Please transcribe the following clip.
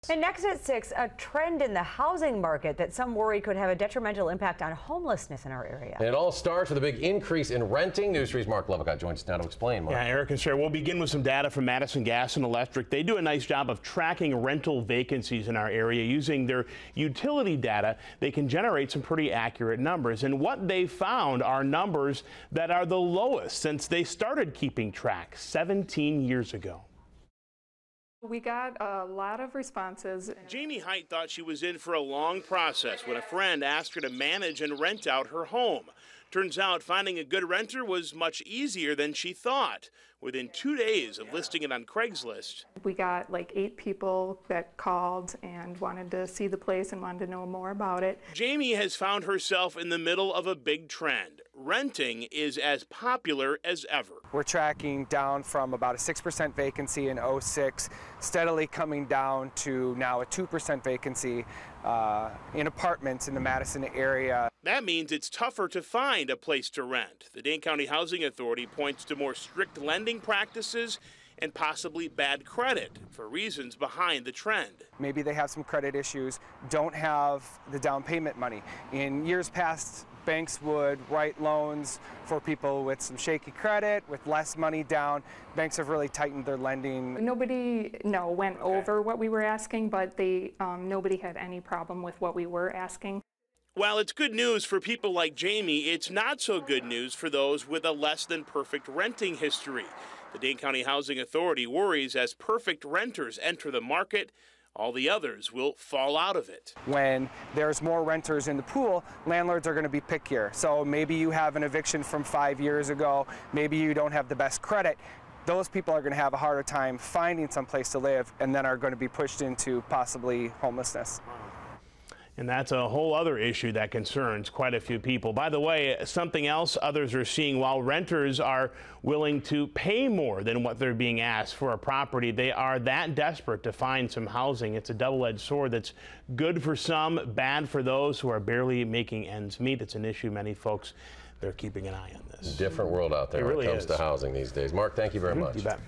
And next at 6, a trend in the housing market that some worry could have a detrimental impact on homelessness in our area. And it all starts with a big increase in renting. News 3's Marc Lovicott joins us now to explain. Mark. Yeah, Eric and Sarah, we'll begin with some data from Madison Gas and Electric. They do a nice job of tracking rental vacancies in our area. Using their utility data, they can generate some pretty accurate numbers. And what they found are numbers that are the lowest since they started keeping track 17 years ago. We got a lot of responses. Jamie Height thought she was in for a long process when a friend asked her to manage and rent out her home. Turns out finding a good renter was much easier than she thought. Within 2 days of listing it on Craigslist, we got like 8 people that called and wanted to see the place and wanted to know more about it. Jamie has found herself in the middle of a big trend. Renting is as popular as ever. We're tracking down from about a 6% vacancy in '06, steadily coming down to now a 2% vacancy in apartments in the Madison area. That means it's tougher to find a place to rent. The Dane County Housing Authority points to more strict lending practices and possibly bad credit for reasons behind the trend. Maybe they have some credit issues, don't have the down payment money. In years past, banks would write loans for people with some shaky credit, with less money down. Banks have really tightened their lending. Nobody went over what we were asking, but nobody had any problem with what we were asking. While it's good news for people like Jamie, it's not so good news for those with a less than perfect renting history. The Dane County Housing Authority worries as perfect renters enter the market, all the others will fall out of it. When there's more renters in the pool, landlords are going to be pickier. So maybe you have an eviction from 5 years ago, maybe you don't have the best credit. Those people are going to have a harder time finding some place to live and then are going to be pushed into possibly homelessness. And that's a whole other issue that concerns quite a few people. By the way, something else others are seeing, while renters are willing to pay more than what they're being asked for a property, they are that desperate to find some housing. It's a double-edged sword that's good for some, bad for those who are barely making ends meet. It's an issue many folks, they're keeping an eye on this. Different world out there when it comes to housing these days. Mark, thank you very much. You bet.